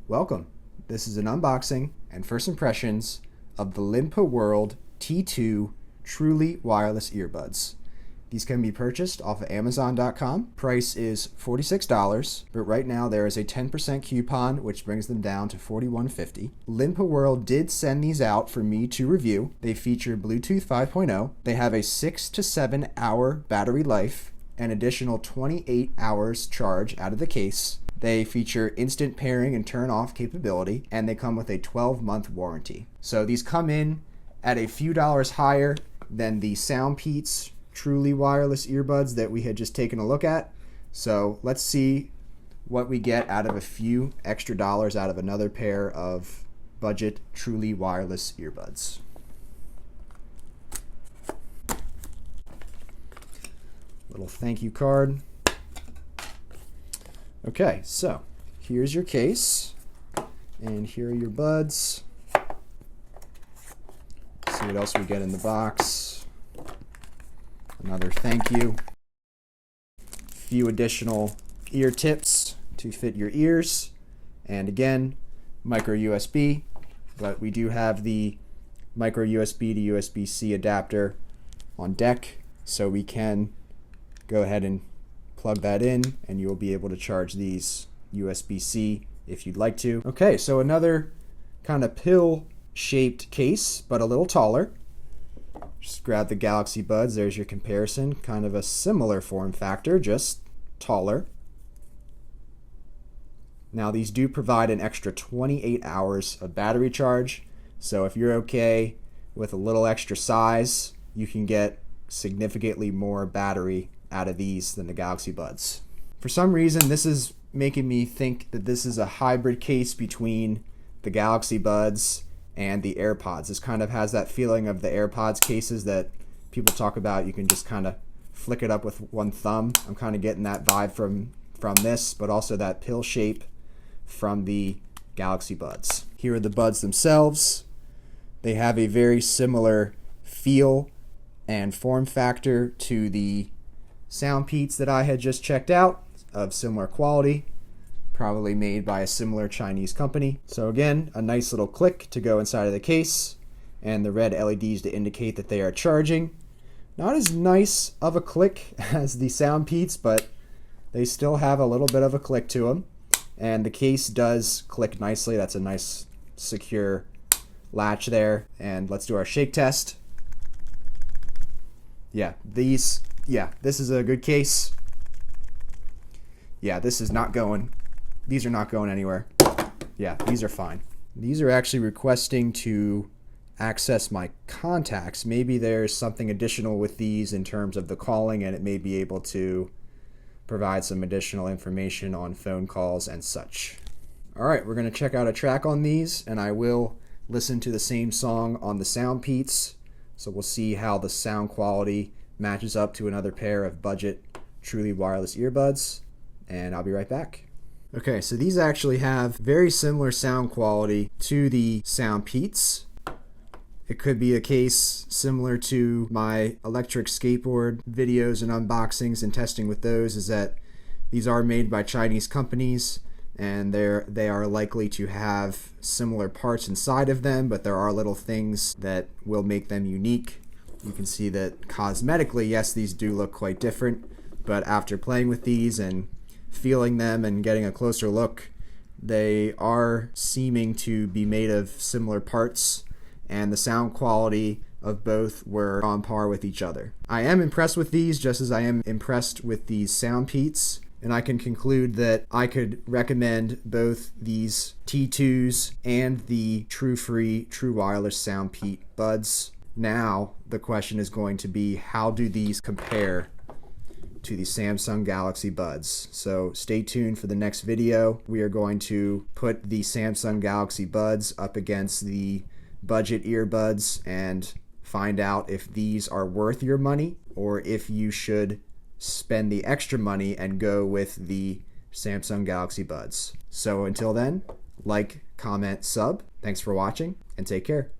Welcome. This is an unboxing and first impressions of the Linpa World T2 Truly Wireless Earbuds. These can be purchased off of Amazon.com. Price is $46, but right now there is a 10% coupon which brings them down to $41.50. Linpa World did send these out for me to review. They feature Bluetooth 5.0. They have a 6 to 7 hour battery life, an additional 28 hours charge out of the case. They feature instant pairing and turn off capability, and they come with a 12-month warranty. So these come in at a few dollars higher than the SoundPeats Truly Wireless Earbuds that we had just taken a look at. So let's see what we get out of a few extra dollars out of another pair of budget Truly Wireless Earbuds. Little thank you card. Okay, so here's your case, and here are your buds. See what else we get in the box. Another thank you. A few additional ear tips to fit your ears, and again, micro USB, but we do have the micro USB to USB-C adapter on deck, so we can go ahead and plug that in and you will be able to charge these USB-C if you'd like to. Okay, so another kind of pill shaped case, but a little taller. Just grab the Galaxy Buds. There's your comparison. Kind of a similar form factor, just taller. Now these do provide an extra 28 hours of battery charge. So if you're okay with a little extra size, you can get significantly more battery out of these than the Galaxy Buds. For some reason, this is making me think that this is a hybrid case between the Galaxy Buds and the AirPods. This kind of has that feeling of the AirPods cases that people talk about. You can just kind of flick it up with one thumb. I'm kind of getting that vibe from this, but also that pill shape from the Galaxy Buds. Here are the buds themselves. They have a very similar feel and form factor to the SoundPeats that I had just checked out, of similar quality, probably made by a similar Chinese company. So again, a nice little click to go inside of the case, and the red LEDs to indicate that they are charging. Not as nice of a click as the SoundPeats, but they still have a little bit of a click to them. And the case does click nicely. That's a nice secure latch there. And let's do our shake test. This is a good case. Yeah, this is not going. These are not going anywhere. Yeah, these are fine. These are actually requesting to access my contacts. Maybe there's something additional with these in terms of the calling, and it may be able to provide some additional information on phone calls and such. All right, we're going to check out a track on these, and I will listen to the same song on the SoundPeats. So we'll see how the sound quality matches up to another pair of budget Truly Wireless Earbuds, and I'll be right back. Okay, so these actually have very similar sound quality to the SoundPeats. It could be a case similar to my electric skateboard videos and unboxings and testing with those, is that these are made by Chinese companies, and they are likely to have similar parts inside of them, but there are little things that will make them unique. You can see that cosmetically, yes, these do look quite different, but after playing with these and feeling them and getting a closer look, they are seeming to be made of similar parts, and the sound quality of both were on par with each other. I am impressed with these, just as I am impressed with these SoundPeats, and I can conclude that I could recommend both these T2s and the True Wireless SoundPeat buds. Now, the question is going to be, how do these compare to the Samsung Galaxy Buds? So stay tuned for the next video. We are going to put the Samsung Galaxy Buds up against the budget earbuds and find out if these are worth your money or if you should spend the extra money and go with the Samsung Galaxy Buds. So until then, like, comment, sub. Thanks for watching, and take care.